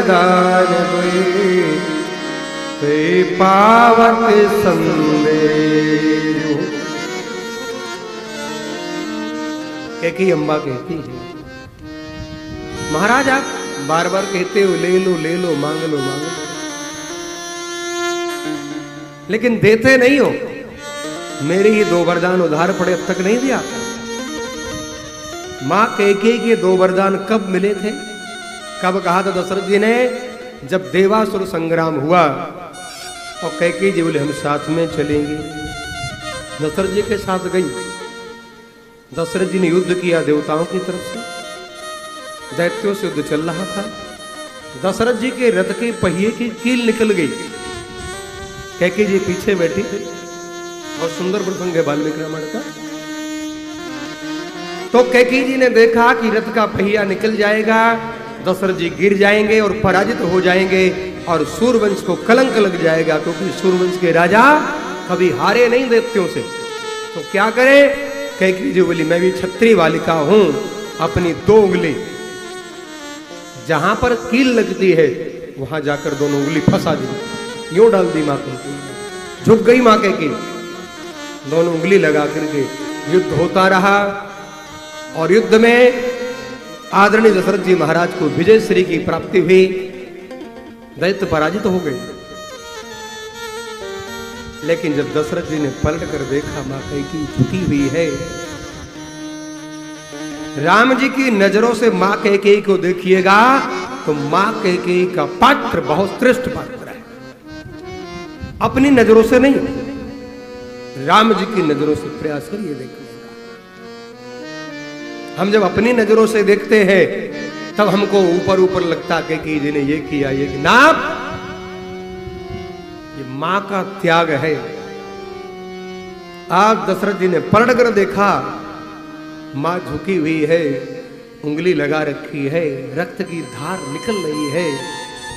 वरदान ते पावत संदेह। कैकेयी अम्बा कहती है, महाराज आप बार बार कहते हो ले लो मांग लो, लेकिन देते नहीं हो। मेरे ये 2 वरदान उधार पड़े, अब तक नहीं दिया। मां कैकेयी के 2 वरदान कब मिले थे? कब कहा था दशरथ जी ने? जब देवासुर संग्राम हुआ और कैकेयी जी बोले हम साथ में चलेंगे। दशरथ जी के साथ गई। दशरथ जी ने युद्ध किया देवताओं की तरफ से, दैत्यों से युद्ध चल रहा था। दशरथ जी के रथ के पहिए की कील निकल गई। कैकेयी जी पीछे बैठी थी और सुंदर प्रसंग है वाल्मीकि रामायण का। तो कैकेयी जी ने देखा कि रथ का पहिया निकल जाएगा, दशरथ जी गिर जाएंगे और पराजित हो जाएंगे और सूर्यवंश को कलंक लग जाएगा, क्योंकि सूर्यवंश के राजा कभी हारे नहीं दैत्यों से। तो क्या करे? कैकेयी जी बोली मैं भी क्षत्रिय बालिका हूं, अपनी 2 उंगली जहां पर कील लगती है वहां जाकर दोनों उंगली फंसा दी, यूं डाल दी मां कैकेयी। झुक गई मां कैकेयी, दोनों उंगली लगा करके युद्ध होता रहा। और युद्ध में आदरणीय दशरथ जी महाराज को विजय श्री की प्राप्ति हुई, दैत्य पराजित हो गए। लेकिन जब दशरथ जी ने पलट कर देखा मां कैकेयी झुकी हुई है, राम जी की नजरों से मां कैकेयी को देखिएगा तो मां कैकेयी का पात्र बहुत श्रेष्ठ पात्र है। अपनी नजरों से नहीं, राम जी की नजरों से प्रयास करिए देखने का। हम जब अपनी नजरों से देखते हैं तब हमको ऊपर ऊपर लगता है कि जी ने ये किया ये ना, ये मां का त्याग है। आज दशरथ जी ने पलट कर देखा, मां झुकी हुई है, उंगली लगा रखी है, रक्त की धार निकल रही है।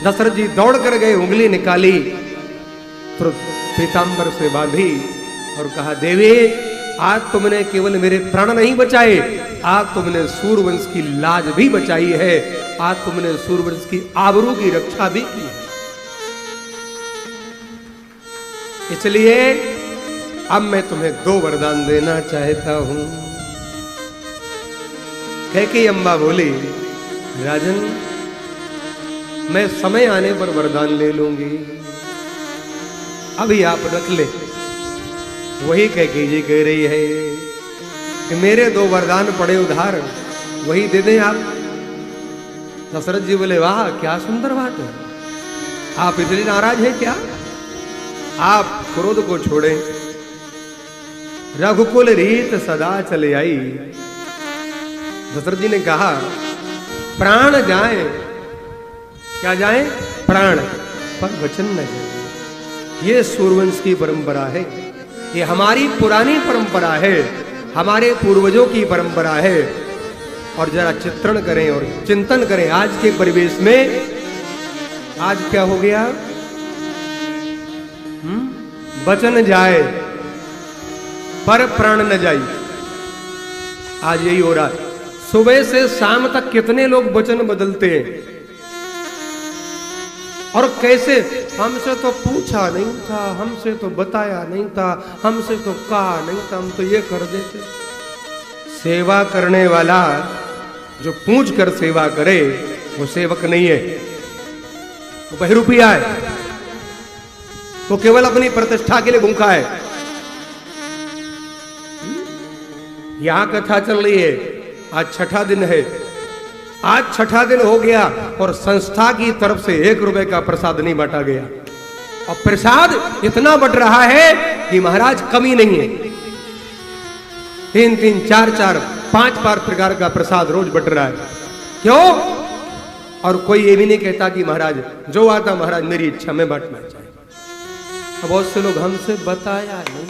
दशरथ जी दौड़ कर गए, उंगली निकाली, तो पीतांबर से बांधी और कहा देवी आज तुमने केवल मेरे प्राण नहीं बचाए, आज तुमने सूर्यवंश की लाज भी बचाई है, आज तुमने सूर्यवंश की आबरू की रक्षा भी की है। इसलिए अब मैं तुम्हें 2 वरदान देना चाहता हूं। कैकेयी अम्बा बोली राजन मैं समय आने पर वरदान ले लूंगी, अभी आप रख ले। वही कैकेयी जी कह रही है कि मेरे 2 वरदान पड़े उधार, वही दे दें आप। दशरथ जी बोले वाह क्या सुंदर बात है, आप इसलिए नाराज हैं क्या? आप क्रोध को छोड़ें। रघुकुल रीत सदा चले आई। दशरथ जी ने कहा प्राण जाए, क्या जाए? प्राण, पर वचन न जाए। ये सूर्यवंश की परंपरा है, ये हमारी पुरानी परंपरा है, हमारे पूर्वजों की परंपरा है। और जरा चित्रण करें और चिंतन करें आज के परिवेश में। आज क्या हो गया? वचन जाए पर प्राण न जाए। आज यही हो रहा है। सुबह से शाम तक कितने लोग वचन बदलते हैं, और कैसे? हमसे तो पूछा नहीं था, हमसे तो बताया नहीं था, हमसे तो कहा नहीं था, हम तो ये कर देते। सेवा करने वाला जो पूछ कर सेवा करे वो सेवक नहीं है, वो बहरूपिया है, वो केवल अपनी प्रतिष्ठा के लिए भूखा है। यहां कथा चल रही है, आज 6ठा दिन है, आज 6ठा दिन हो गया और संस्था की तरफ से 1 रुपए का प्रसाद नहीं बांटा गया। और प्रसाद इतना बट रहा है कि महाराज कमी नहीं है। 3-3, 4-4, 5 प्रकार का प्रसाद रोज बट रहा है। क्यों? और कोई ये भी नहीं कहता कि महाराज जो आता महाराज मेरी इच्छा में बांटना चाहिए। अब बहुत से लोग हमसे बताया नहीं,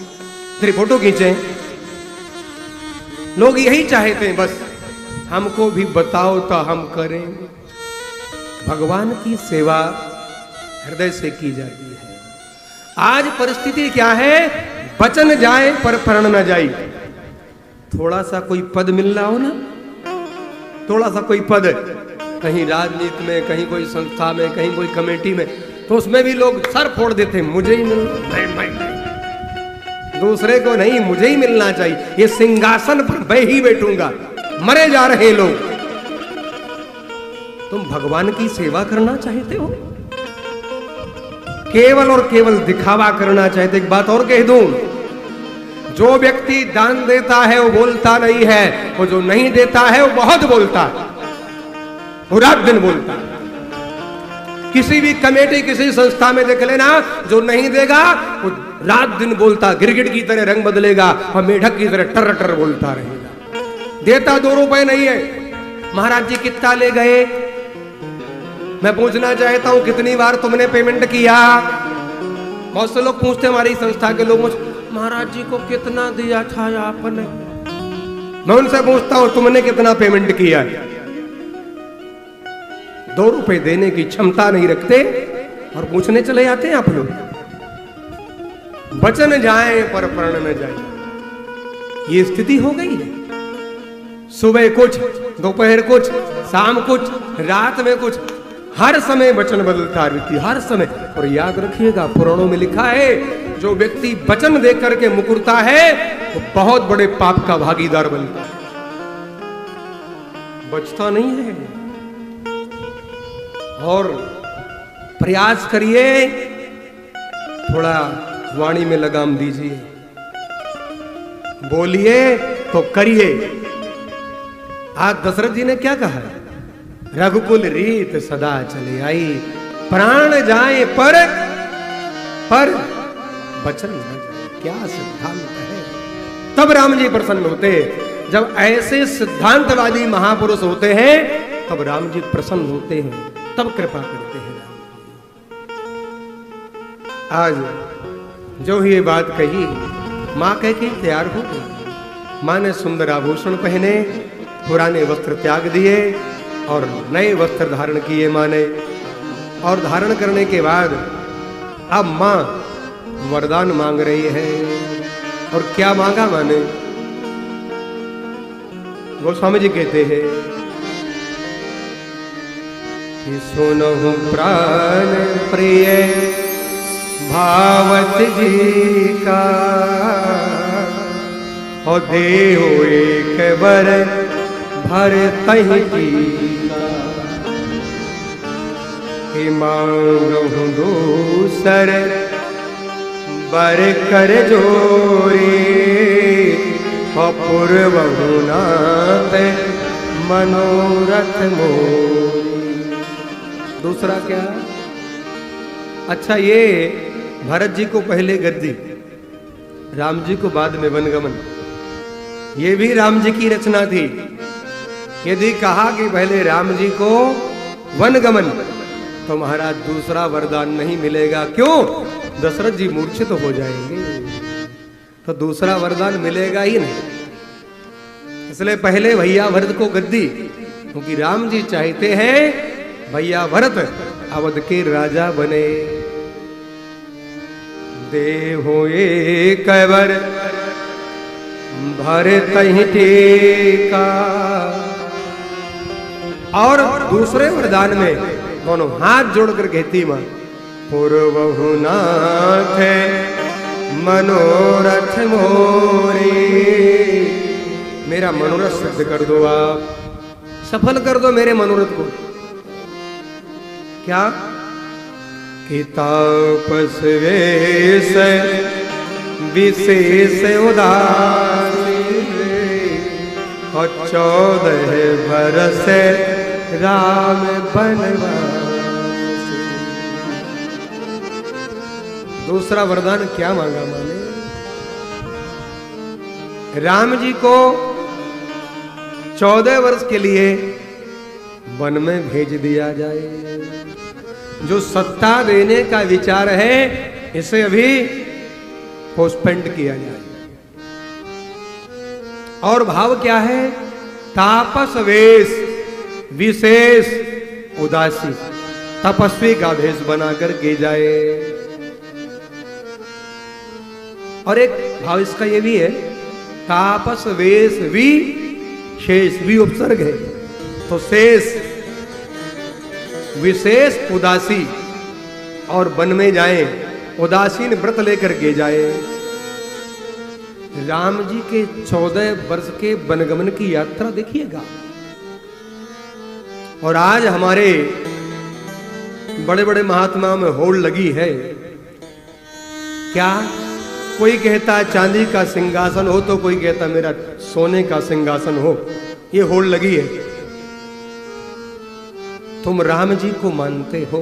तेरी फोटो खींचे। लोग यही चाहते हैं बस हमको भी बताओ तो हम करेंगे। भगवान की सेवा हृदय से की जाती है। आज परिस्थिति क्या है? वचन जाए पर प्रण न जाए। थोड़ा सा कोई पद मिल रहा हो ना, थोड़ा सा कोई पद, कहीं राजनीति में, कहीं कोई संस्था में, कहीं कोई कमेटी में, तो उसमें भी लोग सर फोड़ देते, मुझे ही मिलना, दूसरे को नहीं, मुझे ही मिलना चाहिए, ये सिंहासन पर मैं ही बैठूंगा। मरे जा रहे लोग। तुम भगवान की सेवा करना चाहते हो, केवल और केवल दिखावा करना चाहते। एक बात और कह दूं, जो व्यक्ति दान देता है वो बोलता नहीं है, वो जो नहीं देता है वो बहुत बोलता है, वो रात दिन बोलता है। किसी भी कमेटी, किसी संस्था में देख लेना, जो नहीं देगा वो रात दिन बोलता, गिरगिट की तरह रंग बदलेगा और मेढक की तरह टर टर बोलता रहेगा। देता 2 रुपए नहीं है। महाराज जी कितना ले गए? मैं पूछना चाहता हूं कितनी बार तुमने पेमेंट किया? बहुत से लोग पूछते, हमारी संस्था के लोग मुझे, महाराज जी को कितना दिया था आपने? मैं उनसे पूछता हूं तुमने कितना पेमेंट किया? 2 रुपए देने की क्षमता नहीं रखते और पूछने चले जाते हैं आप लोग। वचन जाए पर प्रण न जाए, ये स्थिति हो गई है। सुबह कुछ, दोपहर कुछ, शाम कुछ, रात में कुछ, हर समय वचन बदलता रहती, हर समय। और याद रखिएगा, पुराणों में लिखा है, जो व्यक्ति वचन दे करके मुकरता है वो बहुत बड़े पाप का भागीदार बनता है, बचता नहीं है। और प्रयास करिए, थोड़ा वाणी में लगाम दीजिए, बोलिए तो करिए। आज दशरथ जी ने क्या कहा? रघुकुल रीत सदा चले आई, प्राण जाए पर वचन न जाए। क्या सिद्धांत है! तब राम जी प्रसन्न होते। जब ऐसे सिद्धांतवादी महापुरुष होते हैं तब राम जी प्रसन्न होते हैं, तब कृपा करते हैं। आज जो ये बात कही, मां कह के तैयार हो गई। मां ने सुंदर आभूषण पहने, पुराने वस्त्र त्याग दिए और नए वस्त्र धारण किए मां ने। और धारण करने के बाद अब मां वरदान मांग रही है। और क्या मांगा मां ने? गोस्वामी जी कहते हैं कि सुनहु प्राण प्रिय भावत जी का, और देहो एक बर भर तहि टीका, कि मांगहु दूसर बर कर जोरी, अपूर्वहु नाथ मनोरथ मोरी। दूसरा क्या? अच्छा, ये भरत जी को पहले गद्दी, राम जी को बाद में वनगमन, ये भी राम जी की रचना थी। यदि कहा कि पहले राम जी को वनगमन, तो महाराज दूसरा वरदान नहीं मिलेगा। क्यों? दशरथ जी मूर्छित हो जाएंगे, तो दूसरा वरदान मिलेगा ही नहीं। इसलिए पहले भैया भरत को गद्दी, क्योंकि राम जी चाहते हैं भैया भरत अवध के राजा बने। देहो एक बर भर तहि टीका। और दूसरे वरदान में दोनों हाथ जोड़कर कहती मां, पूर्वहु नाथ मनोरथ मोरे। मेरा मनोरथ सिद्ध कर दो, आप सफल कर दो मेरे मनोरथ को। क्या? कि तापस वेश विशेष उदासी, और 14 बरस राम बनवासी। दूसरा वरदान क्या मांगा माने? राम जी को 14 वर्ष के लिए वन में भेज दिया जाए। जो सत्ता देने का विचार है, इसे अभी पोस्टपोन्ड किया जाए। और भाव क्या है? तापस वेश विशेष उदासी, तपस्वी का भेष बनाकर के जाए। और एक भाव इसका ये भी है, तापस वेश वि शेष, वि उपसर्ग है, तो शेष विशेष उदासी और वन में जाए, उदासीन व्रत लेकर के जाए। राम जी के 14 वर्ष के वनगमन की यात्रा देखिएगा। और आज हमारे बड़े बड़े महात्माओं में होड़ लगी है। क्या? कोई कहता चांदी का सिंहासन हो, तो कोई कहता मेरा सोने का सिंहासन हो। ये होड़ लगी है। तुम राम जी को मानते हो,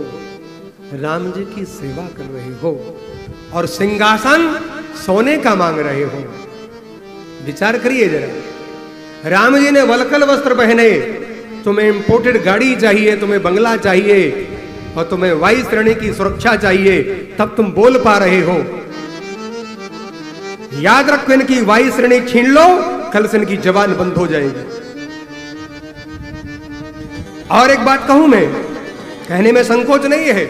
राम जी की सेवा कर रहे हो, और सिंहासन सोने का मांग रहे हो। विचार करिए जरा। राम जी ने वलकल वस्त्र पहने, तुम्हें इंपोर्टेड गाड़ी चाहिए, तुम्हें बंगला चाहिए, और तुम्हें वायु श्रेणी की सुरक्षा चाहिए, तब तुम बोल पा रहे हो। याद रखो, इनकी वायु श्रेणी छीन लो, कल से इनकी जबान बंद हो जाएगी। और एक बात कहूं मैं, कहने में संकोच नहीं है,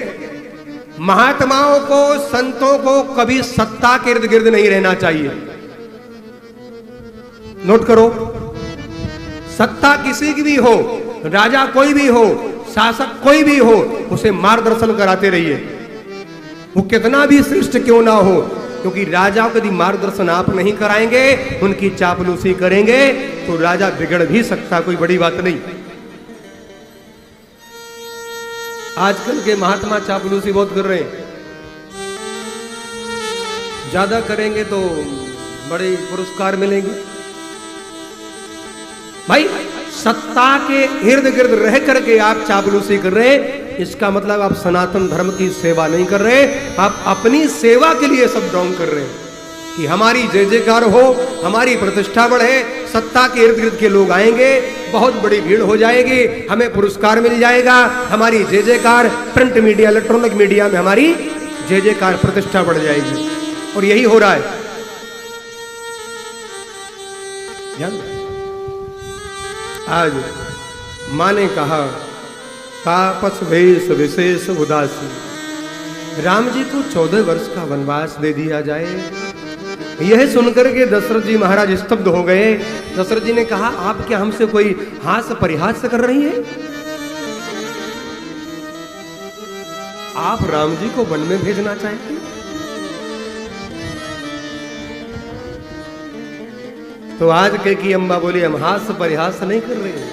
महात्माओं को, संतों को कभी सत्ता के इर्द गिर्द नहीं रहना चाहिए। नोट करो, सत्ता किसी की भी हो, राजा कोई भी हो, शासक कोई भी हो, उसे मार्गदर्शन कराते रहिए, वो कितना भी श्रेष्ठ क्यों ना हो। क्योंकि राजा को यदि मार्गदर्शन आप नहीं कराएंगे, उनकी चापलूसी करेंगे, तो राजा बिगड़ भी सकता, कोई बड़ी बात नहीं। आजकल के महात्मा चापलूसी बहुत कर रहे हैं, ज्यादा करेंगे तो बड़े पुरस्कार मिलेंगे। भाई, सत्ता के इर्द गिर्द रह करके आप चापलूसी कर रहे हैं, इसका मतलब आप सनातन धर्म की सेवा नहीं कर रहे, आप अपनी सेवा के लिए सब डाउन कर रहे हैं कि हमारी जय जयकार हो, हमारी प्रतिष्ठा बढ़े, सत्ता के इर्द गिर्द के लोग आएंगे, बहुत बड़ी भीड़ हो जाएगी, हमें पुरस्कार मिल जाएगा, हमारी जय जयकार प्रिंट मीडिया, इलेक्ट्रॉनिक मीडिया में हमारी जय जयकार, प्रतिष्ठा बढ़ जाएगी। और यही हो रहा है। आज मां ने कहा, तापस वेश विशेष उदासी। राम जी को 14 वर्ष का वनवास दे दिया जाए। यह सुनकर के दशरथ जी महाराज स्तब्ध हो गए। दशरथ जी ने कहा, आप क्या हमसे कोई हास परिहास कर रही है? आप राम जी को वन में भेजना चाहते? तो आज कैकेयी अम्बा बोली, हम हास परिहास नहीं कर रहे हैं।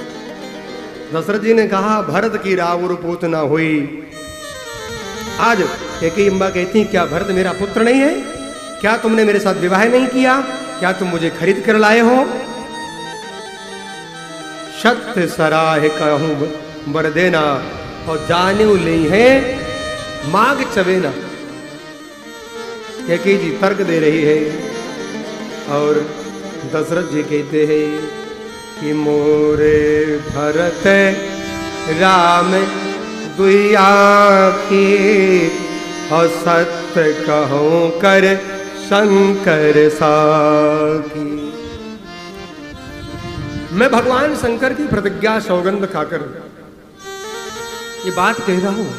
दशरथ जी ने कहा, भरत की रावण पूतना हुई। आज कैकेयी अम्बा कहती, क्या भरत मेरा पुत्र नहीं है? क्या तुमने मेरे साथ विवाह नहीं किया? क्या तुम मुझे खरीद कर लाए हो? सत्य सराह कहूं बर देना, और जाने ले है माग चवेना। कैकेयी जी तर्क दे रही है, और दशरथ जी कहते हैं कि मोरे भरत राम दुई आँखी, और सत्य कहूं कर शंकर साखी। मैं भगवान शंकर की प्रतिज्ञा सौगंध खाकर ये बात कह रहा हूं।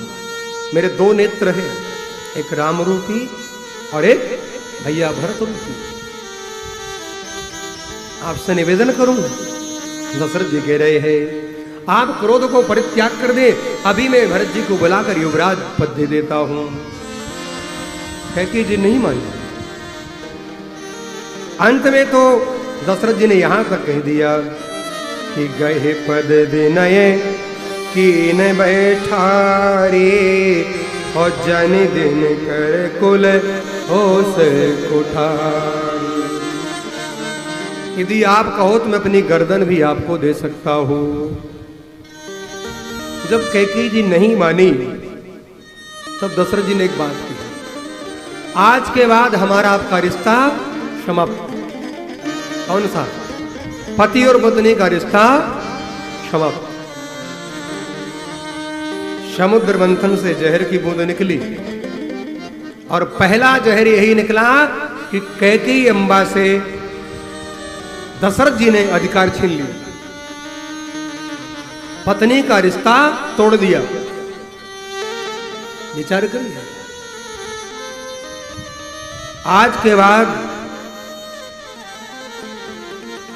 मेरे 2 नेत्र हैं, एक राम रूपी और एक भैया भरत रूपी। आपसे निवेदन करूं, दशरथ जी कह रहे हैं, आप क्रोध को परित्याग कर दे, अभी मैं भरत जी को बुलाकर युवराज पद दे देता हूं। कैकेयी जी नहीं मानी। अंत में तो दशरथ जी ने यहां तक कह दिया कि गए पद दिनये कीन बैठारे, और जन दिन कर कुल होश कुठारी। यदि आप कहो तो मैं अपनी गर्दन भी आपको दे सकता हूं। जब कैकेयी जी नहीं मानी, तब दशरथ जी ने एक बात की, आज के बाद हमारा आपका रिश्ता समाप्त। कौन सा? पति और पत्नी का रिश्ता समाप्त। समुद्र मंथन से जहर की बूंद निकली, और पहला जहर यही निकला कि कैकेयी अम्बा से दशरथ जी ने अधिकार छीन लिया, पत्नी का रिश्ता तोड़ दिया। विचार करिए, आज के बाद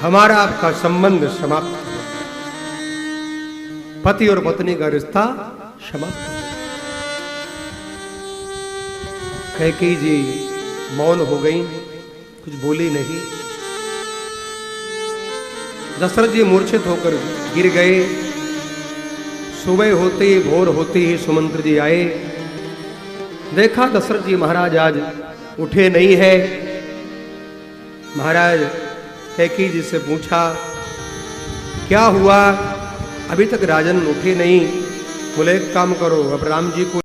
हमारा आपका संबंध समाप्त हुआ, पति और पत्नी का रिश्ता समाप्त। कैकेयी जी मौन हो गई, कुछ बोली नहीं। दशरथ जी मूर्छित होकर गिर गए। सुबह होते ही, भोर होते ही सुमंत्र जी आए। देखा दशरथ जी महाराज आज उठे नहीं है। महाराज कैकेयी जी से पूछा क्या हुआ, अभी तक राजन उठे नहीं। बोले एक काम करो, अब राम जी को